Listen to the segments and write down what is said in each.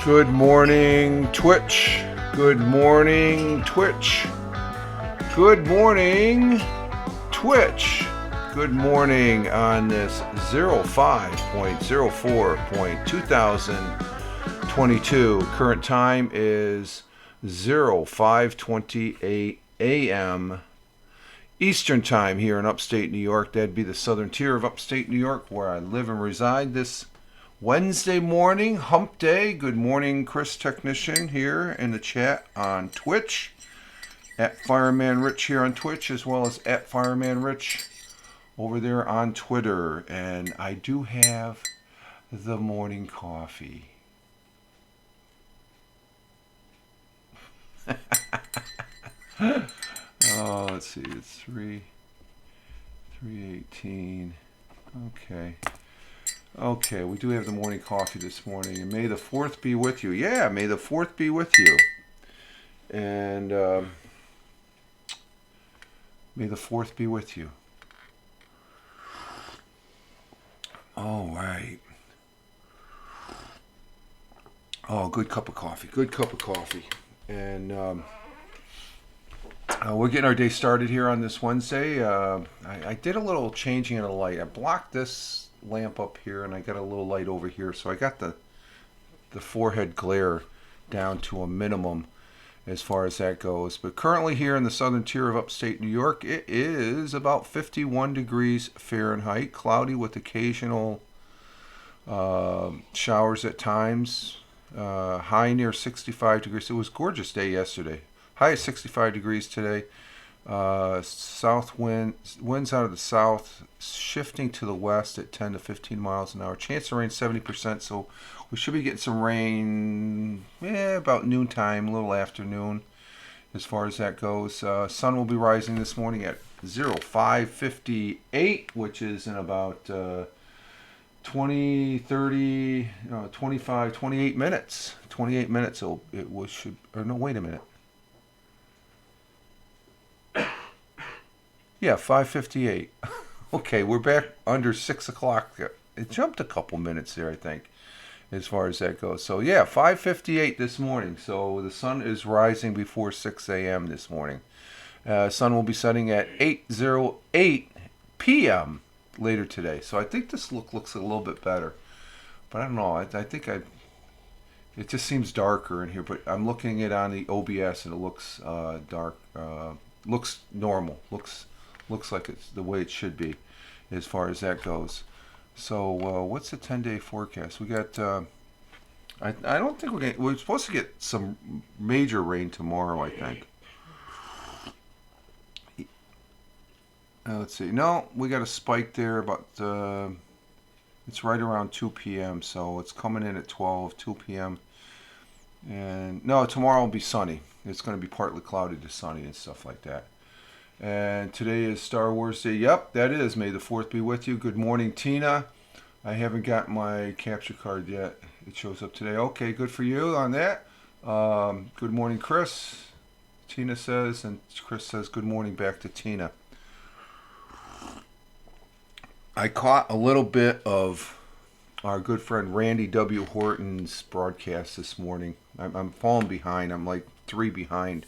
Good morning, Twitch. Good morning, Twitch. Good morning, Twitch. Good morning on this 05.04.2022. Current time is 05:28 a.m. Eastern time here in upstate New York. That'd be the southern tier of upstate New York where I live and reside this Wednesday morning, hump day. Good morning, Chris Technician here in the chat on Twitch. At Fireman Rich here on Twitch, as well as at Fireman Rich over there on Twitter. And I do have the morning coffee. Oh, let's see. It's 3:18. Okay. Okay, we do have the morning coffee this morning. And may the 4th be with you. Yeah, may the 4th be with you. And may the 4th be with you. All right. Oh, good cup of coffee. Good cup of coffee. And we're getting our day started here on this Wednesday. I did a little changing of the light. I blocked this lamp up here and I got a little light over here, so I got the forehead glare down to a minimum as far as that goes. But currently here in the southern tier of upstate New York, it is about 51 degrees Fahrenheit, cloudy with occasional showers at times, high near 65 degrees. It was a gorgeous day yesterday. High at 65 degrees today. South winds out of the south, shifting to the west at 10 to 15 miles an hour. Chance of rain 70%, so we should be getting some rain about noontime, a little afternoon, as far as that goes. Sun will be rising this morning at 05:58, which is in about 20, 30, 25, 28 minutes. 28 minutes. So it was should. Or no, wait a minute. Yeah, 5:58. Okay, we're back under 6 o'clock. It jumped a couple minutes there, I think, as far as that goes. So, yeah, 5:58 this morning. So the sun is rising before 6 a.m. this morning. Sun will be setting at 8:08 p.m. later today. So I think this looks a little bit better. But I don't know. I think it just seems darker in here. But I'm looking at it on the OBS and it looks dark. Looks normal. Looks like it's the way it should be as far as that goes. So what's the 10-day forecast? We got, I don't think we're supposed to get some major rain tomorrow, I think. Let's see. No, we got a spike there about, it's right around 2 p.m. So it's coming in at 2 p.m. And no, tomorrow will be sunny. It's going to be partly cloudy to sunny and stuff like that. And today is Star Wars Day. Yep, that is. May the 4th be with you. Good morning, Tina. I haven't got my capture card yet. It shows up today. Okay, good for you on that. Good morning, Chris. Tina says, and Chris says good morning back to Tina. I caught a little bit of our good friend Randy W. Horton's broadcast this morning. I'm falling behind. I'm like 3 behind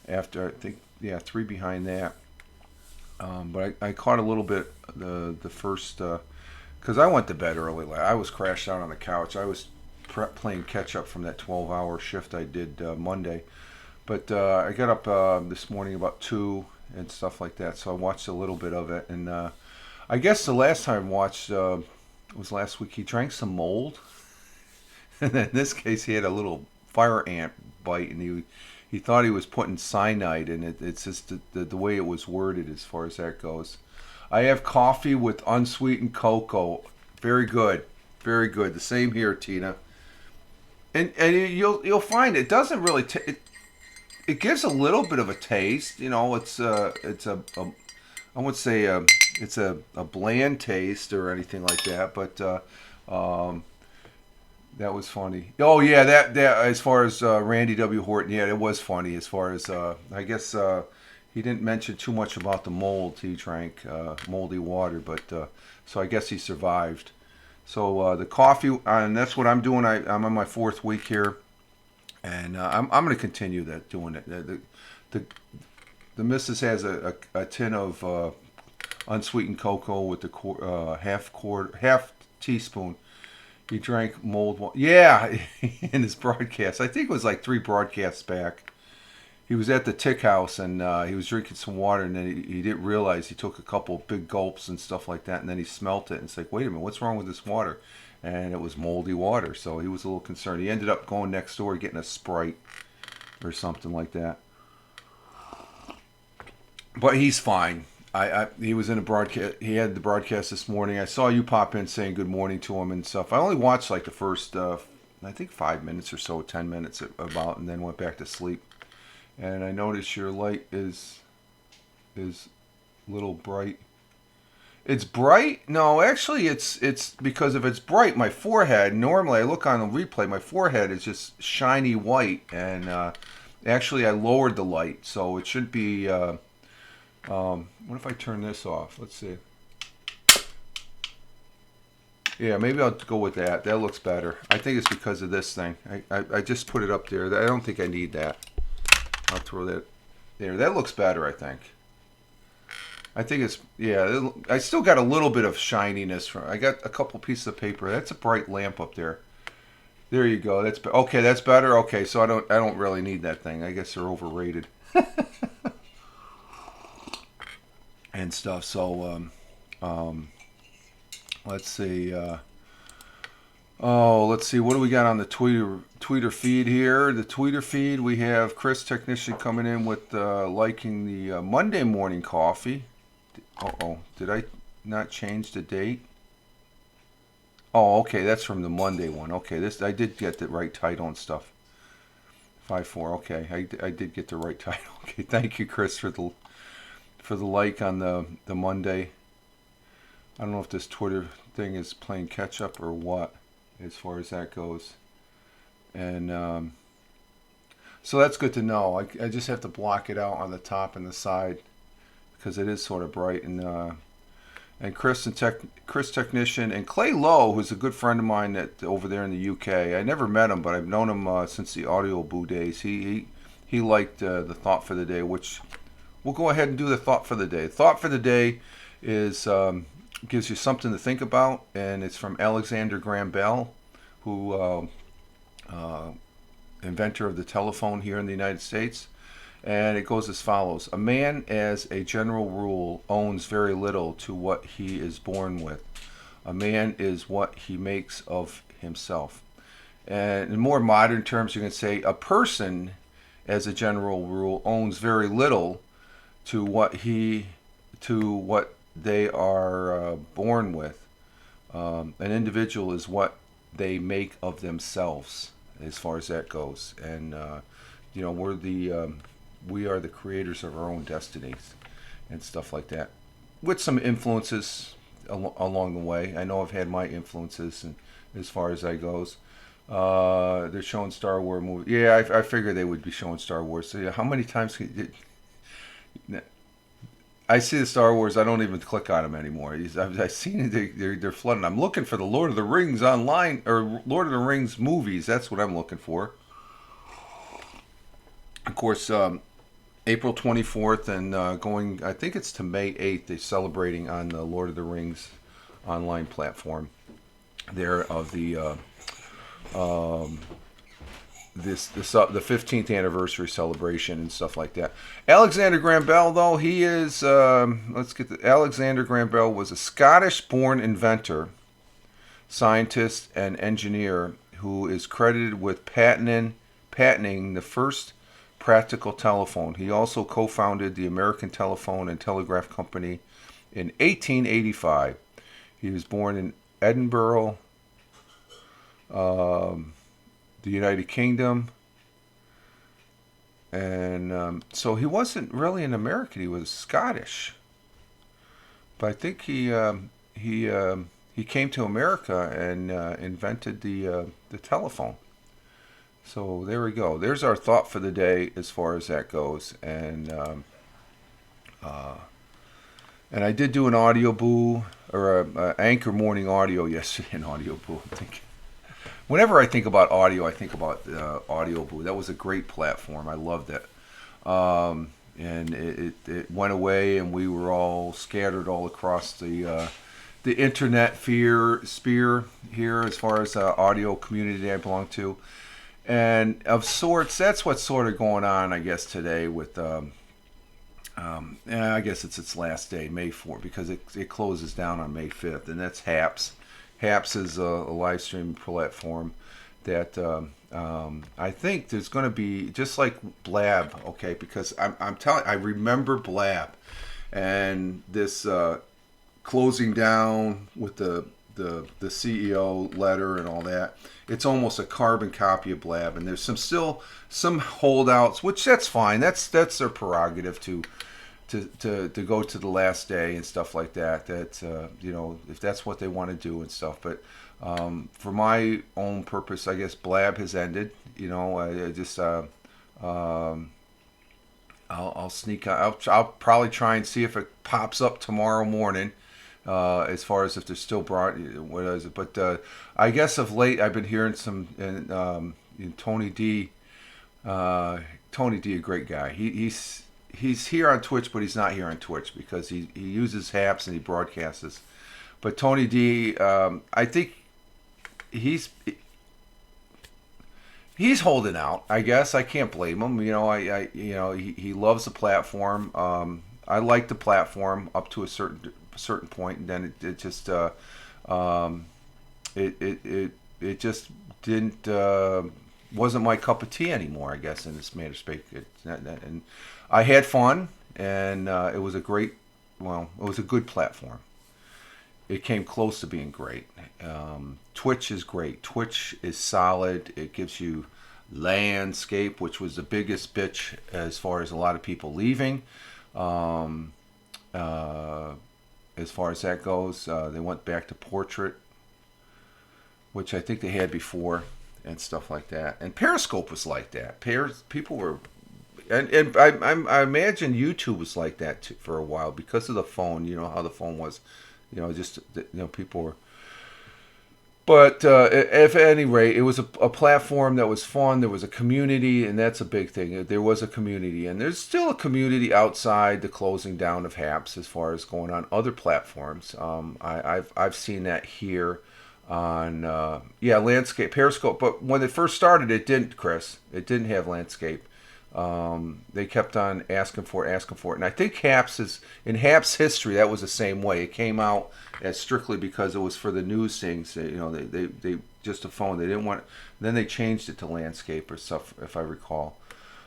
after, I think, 3 behind that. But I caught a little bit the first, because I went to bed early. I was crashed out on the couch. I was playing catch up from that 12-hour shift I did Monday. But I got up this morning about 2 and stuff like that. So I watched a little bit of it. And I guess the last time I watched was last week. He drank some mold. And in this case, he had a little fire ant bite, and he thought he was putting cyanide in it. It's just the way it was worded as far as that goes. I have coffee with unsweetened cocoa. Very good. Very good. The same here, Tina. And you'll find it doesn't really it gives a little bit of a taste. You know, it's I wouldn't say it's a bland taste or anything like that, but that was funny. Oh yeah, that as far as Randy W. Horton, yeah, it was funny. As far as I guess he didn't mention too much about the mold. He drank moldy water, but so I guess he survived So the coffee, and that's what I'm doing. I'm on my 4th week here, and I'm going to continue that doing it. The, the missus has a tin of unsweetened cocoa with the half teaspoon. He drank mulled water. Yeah, in his broadcast. I think it was like 3 broadcasts back. He was at the Tick House and he was drinking some water, and then he didn't realize he took a couple big gulps and stuff like that, and then he smelt it and it's like, wait a minute, what's wrong with this water? And it was moldy water, so he was a little concerned. He ended up going next door getting a Sprite or something like that. But he's fine. He was in a broadcast. He had the broadcast this morning. I saw you pop in saying good morning to him and stuff. I only watched like the first, I think 5 minutes or so, 10 minutes about, and then went back to sleep. And I noticed your light is little bright. It's bright? No, actually, it's because if it's bright, my forehead. Normally, I look on the replay. My forehead is just shiny white, and actually, I lowered the light, so it should be. What if I turn this off? Let's see. Yeah, maybe I'll go with that. That looks better. I think it's because of this thing. I just put it up there. I don't think I need that. I'll throw that there. That looks better, I think. I think it's, yeah, I still got a little bit of shininess from, I got a couple pieces of paper. That's a bright lamp up there. There you go. That's okay, that's better. Okay, so I don't really need that thing. I guess they're overrated. And stuff. So let's see. Let's see. What do we got on the Tweeter feed here? The Tweeter feed. We have Chris Technician coming in with liking the Monday morning coffee. Did I not change the date? Oh, okay. That's from the Monday one. Okay, this I did get the right title and stuff. 5-4. Okay, I did get the right title. Okay, thank you, Chris, for the like on the Monday. I don't know if this Twitter thing is playing catch up or what, as far as that goes. And so that's good to know. I just have to block it out on the top and the side because it is sort of bright. And Chris Technician and Clay Lowe, who's a good friend of mine over there in the UK. I never met him, but I've known him since the Audio Boo days. He liked the thought for the day, which we'll go ahead and do the thought for the day. Thought for the day is gives you something to think about, and it's from Alexander Graham Bell, who inventor of the telephone here in the United States. And it goes as follows: a man, as a general rule, owns very little to what he is born with. A man is what he makes of himself. And in more modern terms, you can say a person, as a general rule, owns very little to what they are born with. An individual is what they make of themselves, as far as that goes. And we are the creators of our own destinies and stuff like that, with some influences along the way. I know I've had my influences, and as far as that goes. They're showing Star Wars movies. Yeah, I figured they would be showing Star Wars. So yeah, how many times I see the Star Wars? I don't even click on them anymore. I've seen they're flooding. I'm looking for the Lord of the Rings online, or Lord of the Rings movies. That's what I'm looking for. Of course, April 24th and going, I think it's to May 8th. They're celebrating on the Lord of the Rings online platform there of the the 15th anniversary celebration and stuff like that. Alexander Graham Bell, though, he is Alexander Graham Bell was a Scottish-born inventor, scientist, and engineer who is credited with patenting the first practical telephone. He also co-founded the American Telephone and Telegraph Company in 1885. He was born in Edinburgh, the United Kingdom, and so he wasn't really an American. He was Scottish, but I think he came to America and invented the telephone. So there we go. There's our thought for the day as far as that goes, and I did do an audio boo Anchor Morning Audio yesterday in Audio Boo. Whenever I think about audio, I think about Audio Boo. That was a great platform. I loved it. And it went away, and we were all scattered all across the internet sphere here, as far as audio community I belong to. And of sorts, that's what's sort of going on, I guess, today with. I guess it's its last day, May 4th, because it closes down on May 5th, and that's Haps. Haps is a live stream platform that I think there's going to be, just like Blab, okay, because I'm telling, I remember Blab and this closing down with the CEO letter and all that. It's almost a carbon copy of Blab, and there's still some holdouts, which that's fine. That's their prerogative to go to the last day and stuff like that. That if that's what they want to do and stuff. But for my own purpose, I guess Blab has ended. I just I'll sneak out. I'll probably try and see if it pops up tomorrow morning. As far as if they're still brought, what is it? But I guess of late I've been hearing some, and Tony D. Tony D, a great guy. He's here on Twitch, but he's not here on Twitch because he uses Haps and he broadcasts. But Tony D, I think he's holding out. I guess I can't blame him. He loves the platform. I like the platform up to a certain point, and then it just it just didn't wasn't my cup of tea anymore, I guess, in this matter of speak. And I had fun, and it was it was a good platform. It came close to being great. Twitch is great. Twitch is solid. It gives you landscape, which was the biggest bitch as far as a lot of people leaving. As far as that goes, they went back to portrait, which I think they had before, and stuff like that. And Periscope was like that. People were, and I imagine YouTube was like that too, for a while because of the phone. You know how the phone was, people were. But if at any rate, it was a platform that was fun. There was a community, and that's a big thing. There was a community, and there's still a community outside the closing down of Haps as far as going on other platforms. I've seen that here on Landscape, Periscope. But when it first started, it didn't, Chris. It didn't have Landscape. They kept on asking for it, and I think in Haps history that was the same way. It came out as strictly because it was for the news things. They just a phone. They didn't want. Then they changed it to Landscape or stuff, if I recall.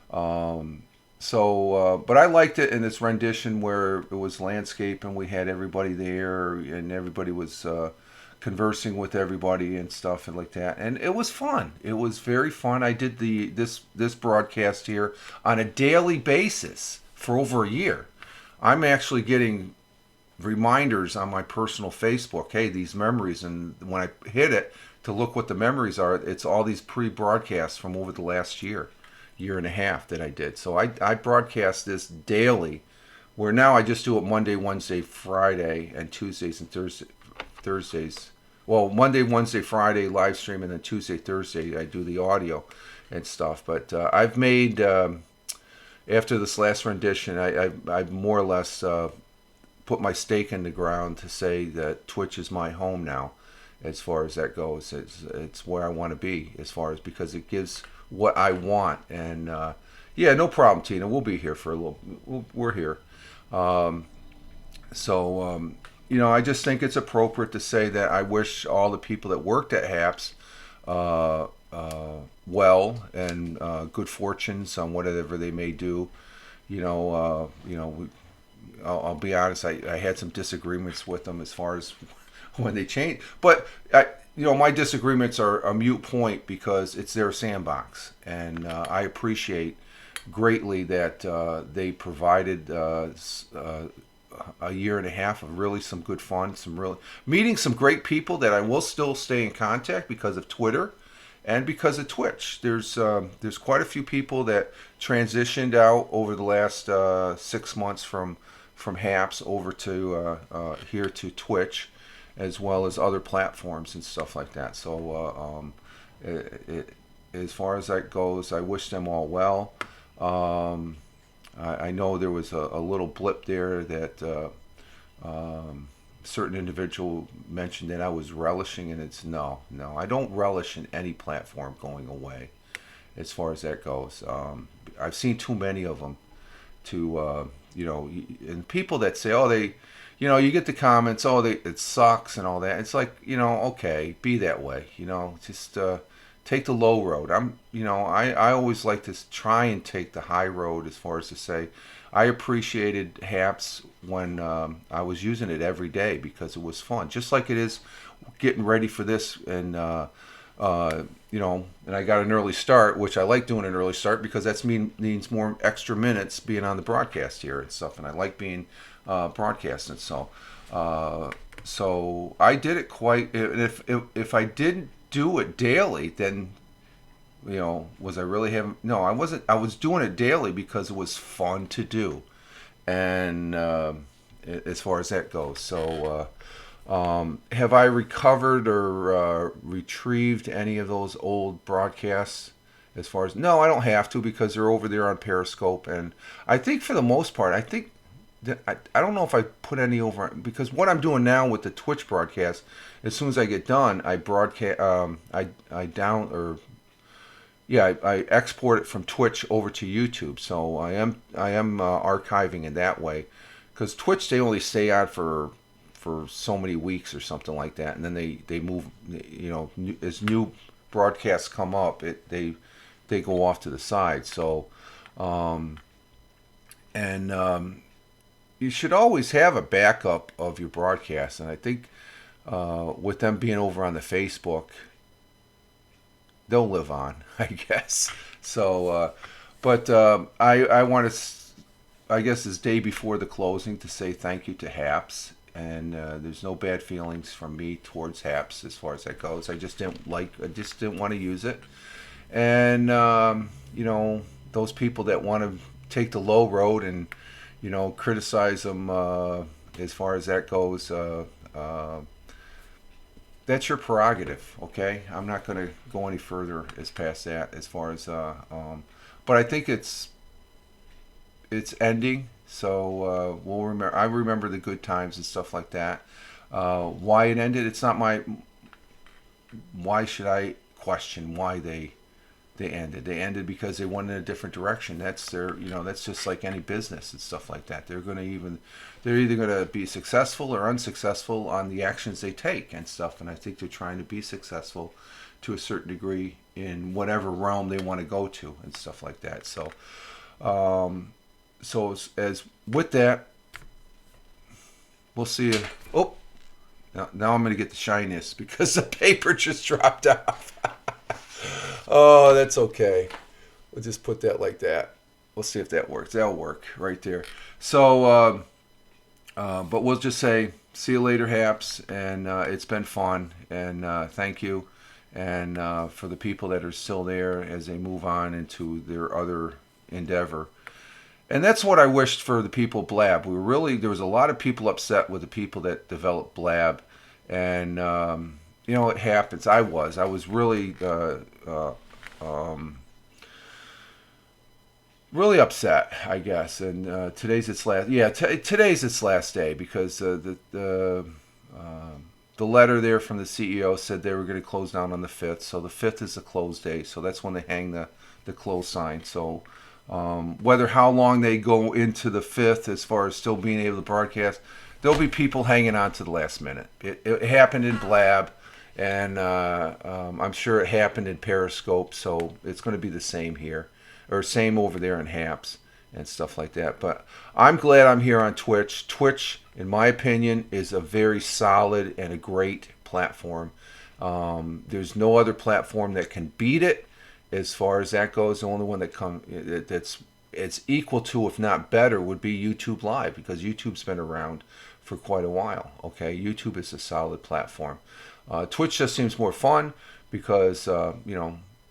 But I liked it in this rendition where it was Landscape and we had everybody there and everybody was conversing with everybody and stuff and like that, and it was fun. It was very fun. I did this broadcast here on a daily basis for over a year. I'm actually getting reminders on my personal Facebook, hey, these memories, and when I hit it to look what the memories are, it's all these pre-broadcasts from over the last year and a half that I did. So I broadcast this daily, where now I just do it Monday, Wednesday, Friday, and Tuesdays and Thursdays. Well, Monday, Wednesday, Friday live stream, and then Tuesday, Thursday I do the audio and stuff. But I've made after this last rendition, I've more or less put my stake in the ground to say that Twitch is my home now, as far as that goes. It's where I want to be, as far as, because it gives what I want. And no problem, Tina. We'll be here for a little. We're here. I just think it's appropriate to say that I wish all the people that worked at Haps well and good fortunes on whatever they may do. I'll be honest. I had some disagreements with them as far as when they changed, but my disagreements are a moot point because it's their sandbox, and I appreciate greatly that they provided a year and a half of really some good fun, meeting some great people that I will still stay in contact because of Twitter and because of Twitch. There's quite a few people that transitioned out over the last 6 months from Haps over to here to Twitch, as well as other platforms and stuff like that. So as far as that goes, I wish them all well. I know there was a little blip there that certain individual mentioned that I was relishing, and it's no. I don't relish in any platform going away as far as that goes. I've seen too many of them to, and people that say, oh, you get the comments, oh, it sucks and all that. It's like, okay, be that way, just take the low road. I always like to try and take the high road as far as to say, I appreciated Haps when I was using it every day because it was fun, just like it is getting ready for this and and I got an early start, which I like doing an early start because that means more extra minutes being on the broadcast here and stuff, and I like being broadcasting. So I did it quite. And if I didn't do it daily, then was I really having? No, I wasn't. I was doing it daily because it was fun to do, and as far as that goes, so. Have I recovered or retrieved any of those old broadcasts? As far as no, I don't have to because they're over there on Periscope, and I think for the most part, I think that I don't know if I put any over because what I'm doing now with the Twitch broadcast, as soon as I get done, I broadcast, I export it from Twitch over to YouTube. So I am archiving in that way, because Twitch they only stay on for so many weeks or something like that, and then they move, as new broadcasts come up, they go off to the side. So you should always have a backup of your broadcast, and I think with them being over on the Facebook, they'll live on, I guess. So but I want to, I guess it's day before the closing, to say thank you to Haps. And there's no bad feelings from me towards Haps as far as that goes. I just didn't want to use it. And those people that want to take the low road and criticize them as far as that goes, that's your prerogative. Okay, I'm not going to go any further as past that as far as. But I think it's ending. So we'll remember. I remember the good times and stuff like that. Why it ended? It's not my. Why should I question why they ended? They ended because they went in a different direction. That's their. That's just like any business and stuff like that. They're either going to be successful or unsuccessful on the actions they take and stuff. And I think they're trying to be successful to a certain degree in whatever realm they want to go to and stuff like that. So. So as with that, we'll see you. Oh, now I'm going to get the shyness because the paper just dropped off. Oh, that's okay. We'll just put that like that. We'll see if that works. That'll work right there. So, but we'll just say, see you later, Haps. And it's been fun. And thank you. And for the people that are still there as they move on into their other endeavor. And that's what I wished for the people of Blab. There was a lot of people upset with the people that developed Blab. And, it happens. I was really, really upset, I guess. And today's its last day because the letter there from the CEO said they were going to close down on the 5th. So the 5th is the close day. So that's when they hang the close sign. So whether how long they go into the 5th as far as still being able to broadcast, there'll be people hanging on to the last minute. It happened in Blab, and I'm sure it happened in Periscope, so it's going to be the same here, or same over there in Haps and stuff like that. But I'm glad I'm here on Twitch. Twitch, in my opinion, is a very solid and a great platform. There's no other platform that can beat it. As far as that goes, the only one that's it's equal to, if not better, would be YouTube Live, because YouTube's been around for quite a while. Okay, YouTube is a solid platform. Twitch just seems more fun because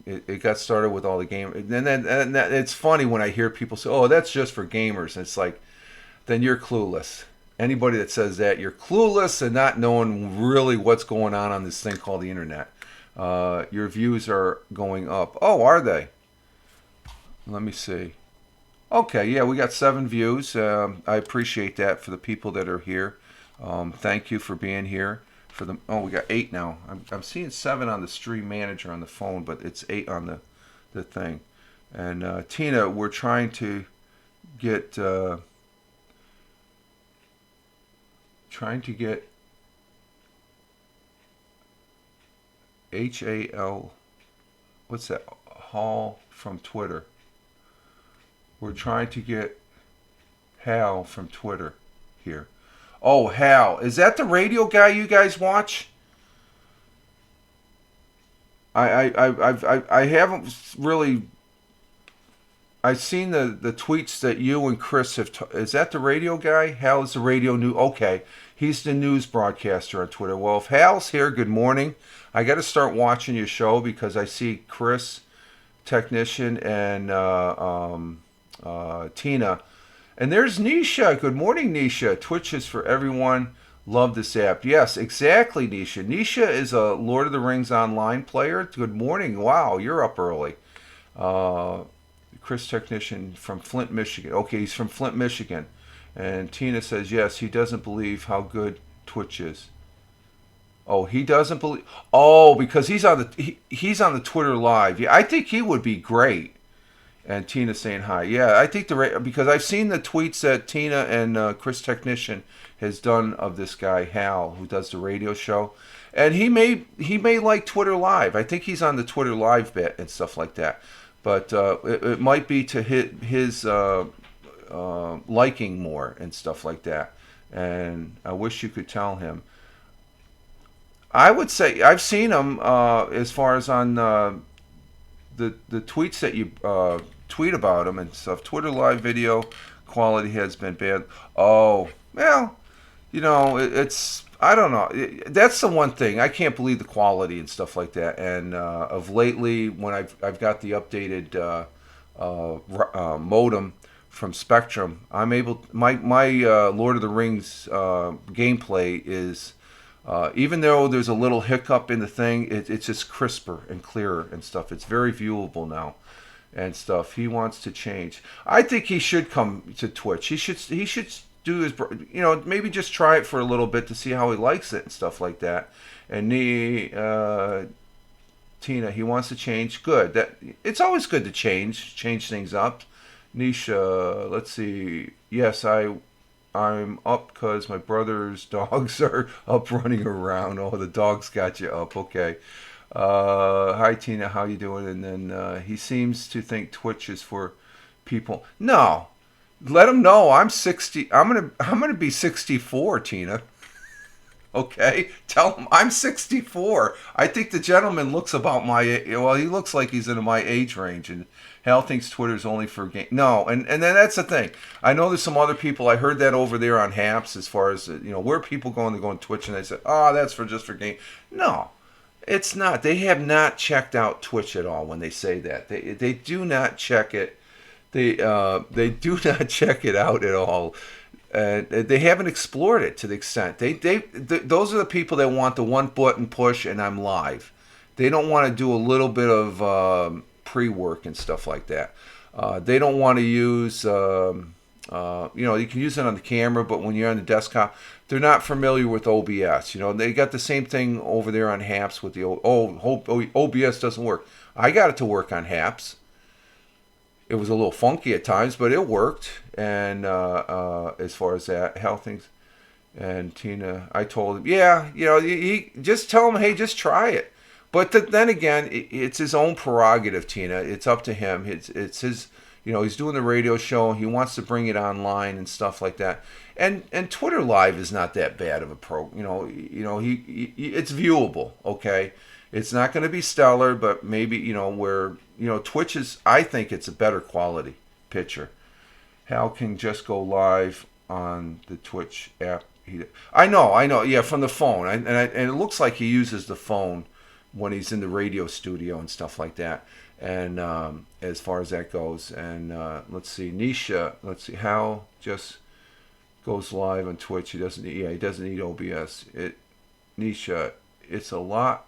it got started with all the gamers. And it's funny when I hear people say, "Oh, that's just for gamers." And it's like, then you're clueless. Anybody that says that, you're clueless and not knowing really what's going on this thing called the internet. Your views are going up. Oh, are they? Let me see. Okay, yeah, we got 7 views. I appreciate that for the people that are here. Thank you for being here. We got 8 now. I'm seeing 7 on the stream manager on the phone, but it's 8 on the thing. And Tina, we're trying to get HAL. What's that? Hall from Twitter. We're trying to get Hal from Twitter here. Oh, Hal. Is that the radio guy you guys watch? I haven't really. I've seen the tweets that you and Chris have. Is that the radio guy? Hal is the radio news. Okay, he's the news broadcaster on Twitter. Well, if Hal's here, good morning. I got to start watching your show because I see Chris, technician, and Tina. And there's Nisha. Good morning, Nisha. Twitch is for everyone. Love this app. Yes, exactly, Nisha. Nisha is a Lord of the Rings online player. Good morning. Wow, you're up early. Chris Technician from Flint, Michigan. Okay, he's from Flint, Michigan. And Tina says, yes, he doesn't believe how good Twitch is. Oh, he doesn't believe. Oh, because he's on the Twitter Live. Yeah, I think he would be great. And Tina saying hi. Yeah, I think because I've seen the tweets that Tina and Chris Technician has done of this guy Hal, who does the radio show, and he may like Twitter Live. I think he's on the Twitter Live bit and stuff like that. But it might be to hit his liking more and stuff like that. And I wish you could tell him. I would say I've seen him as far as on the tweets that you tweet about him and stuff. Twitter Live video quality has been bad. Oh, well, it's I don't know. That's the one thing I can't believe, the quality and stuff like that. And of lately, when I've got the updated modem from Spectrum, I'm able. My Lord of the Rings gameplay is. Even though there's a little hiccup in the thing, it's just crisper and clearer and stuff. It's very viewable now and stuff. He wants to change. I think he should come to Twitch. He should do his, maybe just try it for a little bit to see how he likes it and stuff like that. And Tina, he wants to change. Good. It's always good to change things up. Nisha, let's see. Yes, I'm up because my brother's dogs are up running around. Oh, the dogs got you up. Okay. Hi, Tina. How you doing? And then he seems to think Twitch is for people. No. Let him know I'm 60. I'm gonna be 64, Tina. Okay, tell him I'm 64. I think the gentleman looks about he looks like he's in my age range, and Hal thinks Twitter's only for game. No, and then that's the thing. I know there's some other people. I heard that over there on Haps, as far as where people going to go on Twitch, and they said, oh, that's just for game. No, it's not. They have not checked out Twitch at all when they say that. They do not check it. They do not check it out at all. They haven't explored it to the extent. Those are the people that want the one button push and I'm live. They don't want to do a little bit of pre-work and stuff like that. They don't want to use, you can use it on the camera, but when you're on the desktop, they're not familiar with OBS. They got the same thing over there on Haps with the OBS doesn't work. I got it to work on Haps. It was a little funky at times, but it worked. And as far as that, how things. And Tina, I told him, yeah, he just tell him, hey, just try it. But then again, it's his own prerogative, Tina. It's up to him. It's his, he's doing the radio show. He wants to bring it online and stuff like that. And Twitter Live is not that bad of a it's viewable, okay? It's not going to be stellar, but maybe, where, Twitch is, I think it's a better quality picture. Hal can just go live on the Twitch app. I know, yeah, from the phone. And it looks like he uses the phone when he's in the radio studio and stuff like that. And as far as that goes. And let's see, Nisha, Hal just goes live on Twitch. He doesn't. Yeah, he doesn't need OBS. Nisha, it's a lot.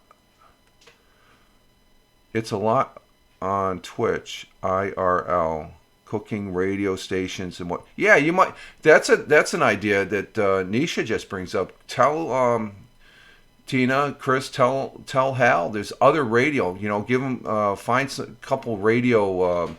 It's a lot on Twitch, IRL, cooking radio stations and what. Yeah, you might. That's an idea that Nisha just brings up. Tell Tina, Chris, tell Hal. There's other radio. Give them find a couple radio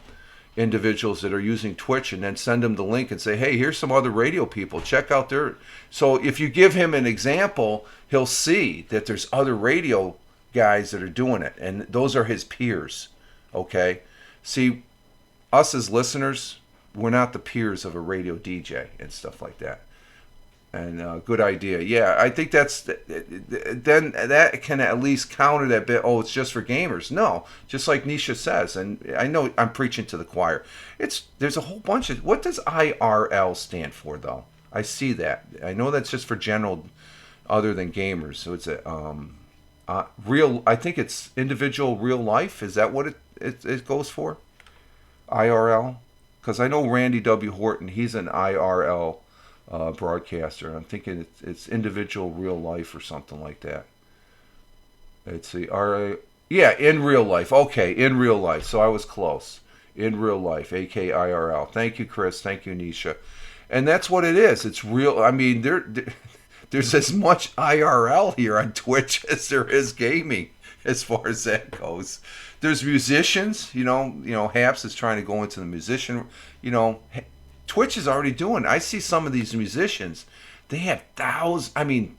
individuals that are using Twitch, and then send them the link and say, hey, here's some other radio people. Check out their. So if you give him an example, he'll see that there's other radio guys that are doing it, and those are his peers. Okay, see, us as listeners, we're not the peers of a radio DJ and stuff like that. And good idea. Yeah, I think then that can at least counter that bit. Oh, it's just for gamers. No, just like Nisha says, and I know I'm preaching to the choir. There's a whole bunch of. What does IRL stand for, though? I see that. I know that's just for general, other than gamers. So it's a real. I think it's individual real life. Is that what it goes for? IRL, because I know Randy W. Horton. He's an IRL. Broadcaster. I'm thinking it's individual real life or something like that. It's the yeah, in real life. Okay, in real life. So I was close. In real life, AKIRL. Thank you, Chris. Thank you, Nisha. And that's what it is. It's real. I mean, there's as much IRL here on Twitch as there is gaming, as far as that goes. There's musicians. Haps is trying to go into the musician. Twitch is already doing. I see some of these musicians. They have 10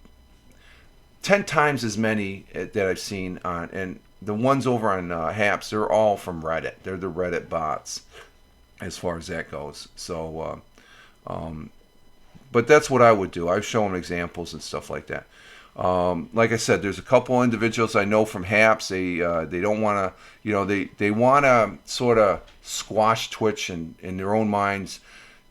times as many that I've seen on. And the ones over on Haps, they're all from Reddit. They're the Reddit bots, as far as that goes. So, but that's what I would do. I show them examples and stuff like that. Like I said, there's a couple individuals I know from Haps. They don't want to. They want to sort of squash Twitch in their own minds.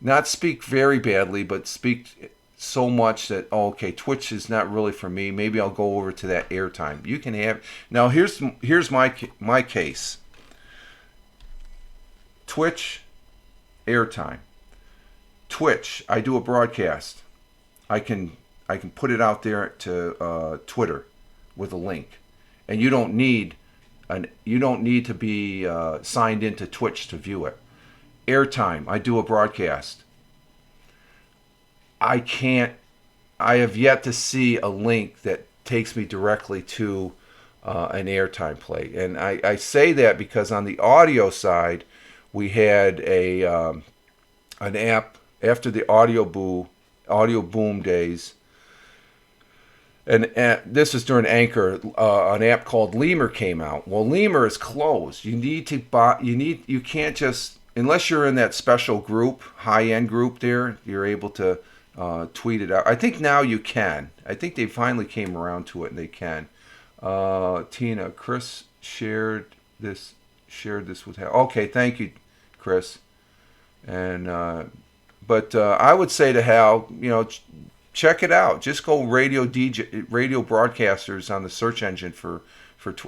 Not speak very badly, but speak so much that, okay, Twitch is not really for me. Maybe I'll go over to that airtime. You can have. Now, here's my case. Twitch, airtime. Twitch, I do a broadcast. I can put it out there to Twitter with a link, and you don't need to be signed into Twitch to view it. Airtime, I do a broadcast. I have yet to see a link that takes me directly to an airtime play. And I say that because on the audio side, we had an app after the audio boom days. And this was during Anchor. An app called Lemur came out. Well, Lemur is closed. You can't just. Unless you're in that special group, high-end group there, you're able to tweet it out. I think now you can. I think they finally came around to it, and they can. Tina, Chris shared this with Hal. Okay, thank you, Chris. And but I would say to Hal, check it out. Just go radio broadcasters on the search engine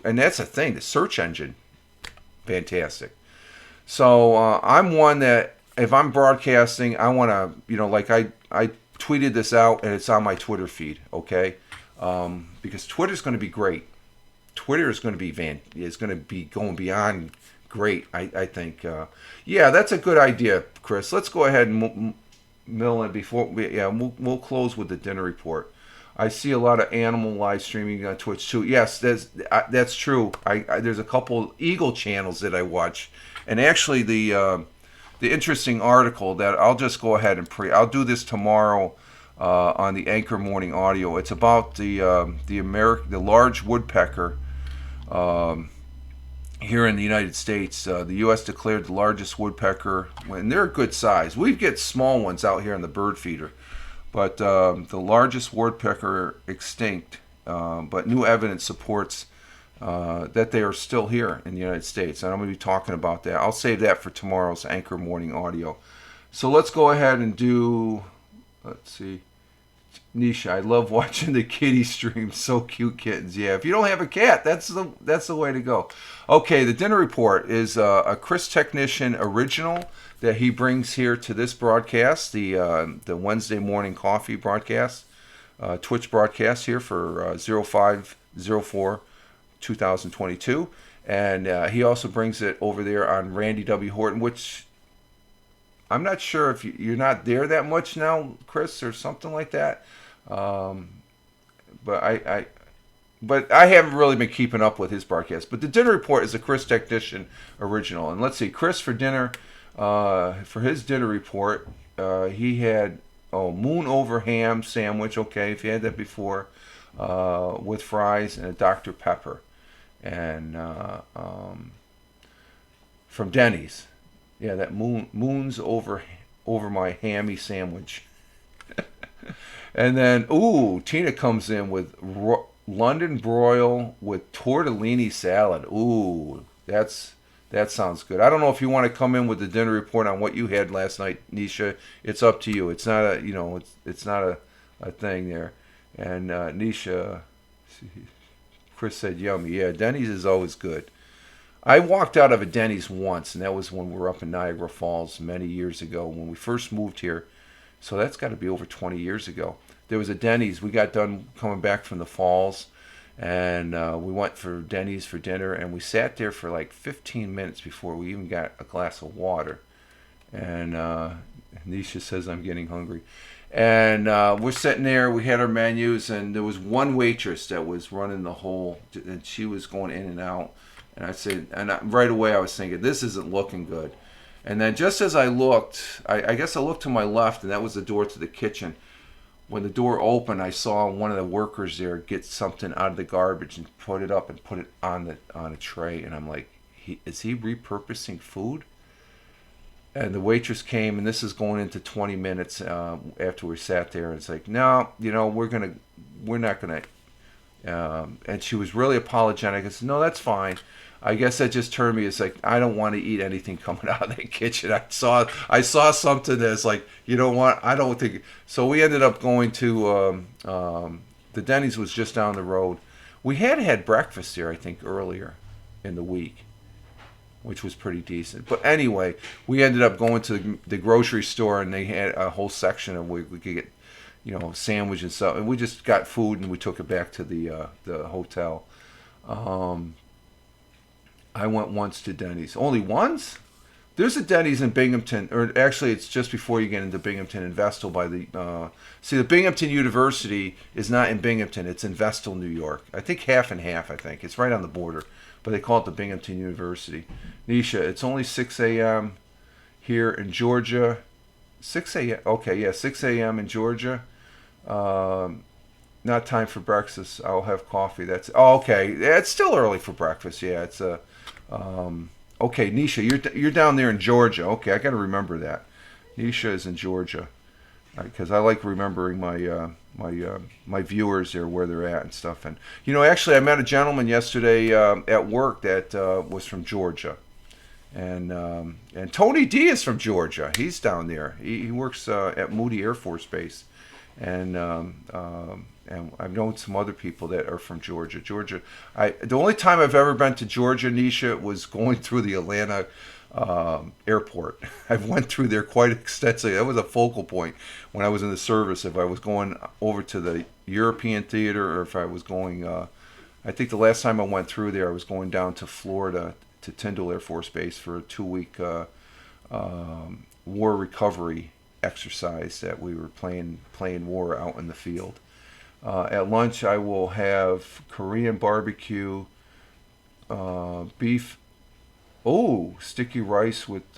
and that's the thing, the search engine, fantastic. So I'm one that if I'm broadcasting, I want to, like I tweeted this out and it's on my Twitter feed, okay? Because Twitter's going to be great. Twitter is going to be going beyond great, I think. Yeah, that's a good idea, Chris. Let's go ahead and mill in before we'll close with the dinner report. I see a lot of animal live streaming on Twitch too. Yes, that's true. There's a couple Eagle channels that I watch. And actually, the interesting article that I'll just go ahead and I'll do this tomorrow on the Anchor Morning Audio. It's about the large woodpecker here in the United States. The U.S. declared the largest woodpecker, and they're a good size. We get small ones out here on the bird feeder, but the largest woodpecker extinct. But new evidence supports that they are still here in the United States. And I'm going to be talking about that. I'll save that for tomorrow's Anchor Morning Audio. So let's go ahead and do, let's see, Nisha, I love watching the kitty streams. So cute kittens. Yeah, if you don't have a cat, that's the way to go. Okay, the dinner report is a Chris Technician original that he brings here to this broadcast, the Wednesday morning coffee broadcast, Twitch broadcast here for 0504 2022. And he also brings it over there on Randy W. Horton, which I'm not sure if you're not there that much now, Chris, or something like that. Um, but I haven't really been keeping up with his broadcast. But the dinner report is a Chris Technician original. And let's see, Chris for dinner, for his dinner report, he had moon over ham sandwich. Okay, if you had that before, with fries and a Dr. Pepper, and from Denny's. Yeah, that moons over my hammy sandwich. And then, Tina comes in with London broil with tortellini salad. That sounds good. I don't know if you want to come in with the dinner report on what you had last night, Nisha. It's up to you. It's not it's not a thing there. And Nisha, Chris said yummy. Yeah, Denny's is always good. I walked out of a Denny's once, and that was when we were up in Niagara Falls many years ago when we first moved here. So that's got to be over 20 years ago. There was a Denny's. We got done coming back from the falls, and we went for Denny's for dinner, and we sat there for like 15 minutes before we even got a glass of water. And Nisha says I'm getting hungry. And we're sitting there. We had our menus, and there was one waitress that was running the whole, and she was going in and out. And I said, right away I was thinking, this isn't looking good. And then just as I looked, I guess I looked to my left, and that was the door to the kitchen. When the door opened, I saw one of the workers there get something out of the garbage and put it up and put it on a tray. And I'm like, is he repurposing food? And the waitress came, and this is going into 20 minutes after we sat there. And it's like, no, we're not gonna. And she was really apologetic. I said, no, that's fine. I guess that just turned me. It's like, I don't want to eat anything coming out of that kitchen. I saw something that's like, you know what? I don't think. So we ended up going to the Denny's was just down the road. We had breakfast there, I think, earlier in the week, which was pretty decent. But anyway, we ended up going to the grocery store, and they had a whole section of where we could get, sandwich and stuff. And we just got food, and we took it back to the hotel. I went once to Denny's. Only once? There's a Denny's in Binghamton, or actually it's just before you get into Binghamton and Vestal by the... the Binghamton University is not in Binghamton. It's in Vestal, New York. I think half and half, I think. It's right on the border. But they call it the Binghamton University. Nisha, it's only 6 a.m. here in Georgia. 6 a.m. Okay, yeah, 6 a.m. in Georgia. Not time for breakfast. I'll have coffee. Okay. Yeah, it's still early for breakfast. Yeah, it's a... okay, Nisha, you're down there in Georgia. Okay, I got to remember that. Nisha is in Georgia, because I like remembering my viewers there, where they're at and stuff. And actually, I met a gentleman yesterday at work that was from Georgia, and Tony D is from Georgia. He's down there. He works at Moody Air Force Base, and I've known some other people that are from Georgia. The only time I've ever been to Georgia, Nisha, was going through the Atlanta airport. I've went through there quite extensively. That was a focal point when I was in the service. If I was going over to the European theater, or if I was going, I think the last time I went through there, I was going down to Florida to Tyndall Air Force Base for a 2-week war recovery exercise that we were playing war out in the field. At lunch, I will have Korean barbecue, beef, sticky rice with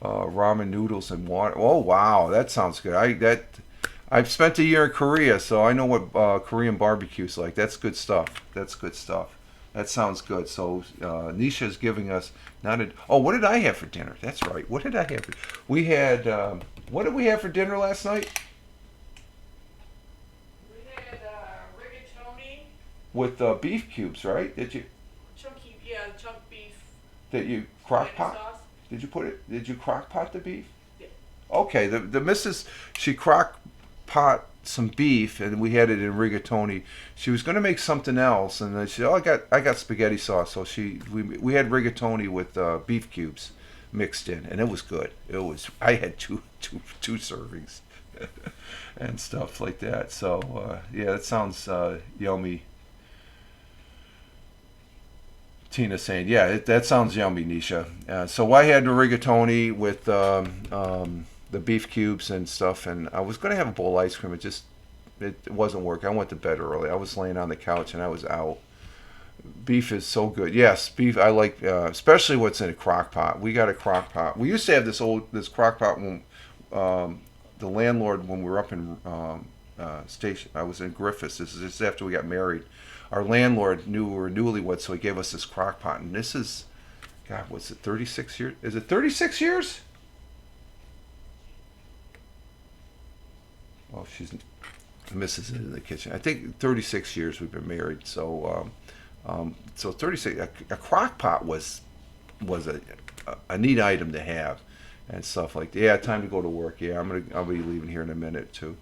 ramen noodles and water. Oh wow, that sounds good. I've spent a year in Korea, so I know what Korean barbecue is like. That's good stuff. That sounds good. So Nisha is giving us what did I have for dinner? That's right. What did I have? We had what did we have for dinner last night? With beef cubes, right? Did you? Chunk beef. That you crock pot? Sauce. Did you crock pot the beef? Yeah. Okay, the missus, she crock pot some beef, and we had it in rigatoni. She was going to make something else, and then she said, "Oh, I got spaghetti sauce." So we had rigatoni with beef cubes mixed in, and it was good. It was. I had two servings and stuff like that. So yeah, that sounds yummy. Tina saying, yeah, that sounds yummy, Nisha. So I had the rigatoni with the beef cubes and stuff, and I was going to have a bowl of ice cream. It wasn't working. I went to bed early. I was laying on the couch and I was out. Beef is so good. Yes, beef. I like, especially what's in a crock pot. We got a crock pot. We used to have this crock pot when the landlord, when we were up in station. I was in Griffiths. This is just after we got married. Our landlord knew we were newlyweds, so he gave us this crock pot. And this is, God, what's it, 36 years? Is it 36 years? Well, she's misses it in the kitchen. I think 36 years we've been married. So, so 36. A crock pot was a neat item to have, and stuff like that. Yeah, time to go to work. Yeah, I'll be leaving here in a minute too.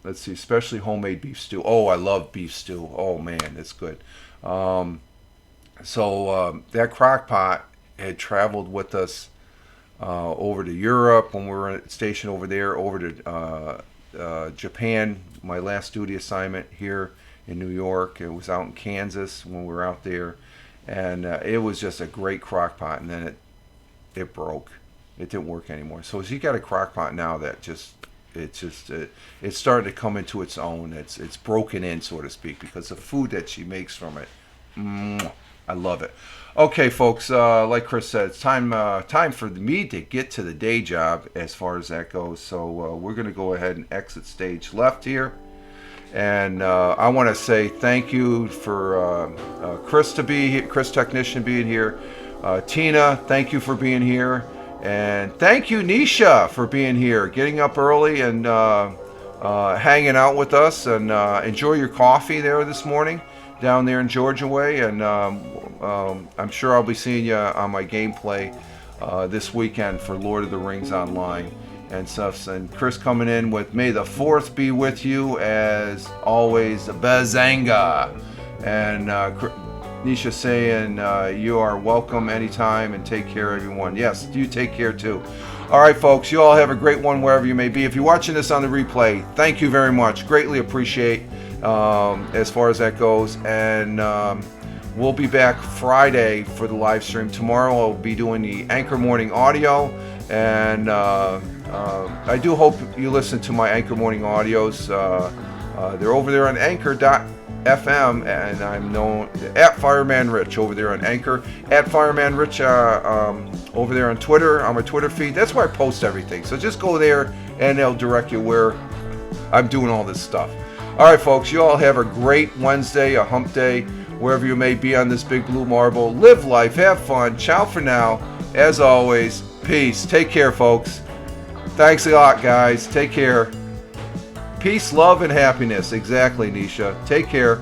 Let's see, especially homemade beef stew. Oh, I love beef stew. Oh man, it's good. So that crock pot had traveled with us over to Europe when we were stationed over there, over to Japan. My last duty assignment here in New York. It was out in Kansas when we were out there, and it was just a great crock pot. And then it broke. It didn't work anymore. So as you got a crock pot now that it's starting to come into its own. It's broken in, so to speak, because the food that she makes from it, I love it. Okay, folks, like Chris said, it's time for me to get to the day job as far as that goes. So we're going to go ahead and exit stage left here. And I want to say thank you for Chris Technician being here. Tina, thank you for being here. And thank you, Nisha, for being here, getting up early and hanging out with us. And enjoy your coffee there this morning down there in Georgia Way. And I'm sure I'll be seeing you on my gameplay this weekend for Lord of the Rings Online and stuff. And Chris coming in with May the 4th be with you, as always, Bazanga. And Nisha saying you are welcome anytime, and take care, everyone. Yes, you take care too. All right, folks, you all have a great one wherever you may be. If you're watching this on the replay, thank you very much. Greatly appreciate as far as that goes. And we'll be back Friday for the live stream. Tomorrow I'll be doing the Anchor Morning Audio, and I do hope you listen to my Anchor Morning Audios. They're over there on Anchor.fm, and I'm known at Fireman Rich over there on Anchor, at Fireman Rich over there on Twitter, on my Twitter feed. That's where I post everything. So just go there and they'll direct you where I'm doing all this stuff. All right, folks, you all have a great Wednesday, a hump day, wherever you may be on this big blue marble. Live life, have fun. Ciao for now. As always, peace. Take care, folks. Thanks a lot, guys. Take care. Peace, love, and happiness. Exactly, Nisha. Take care.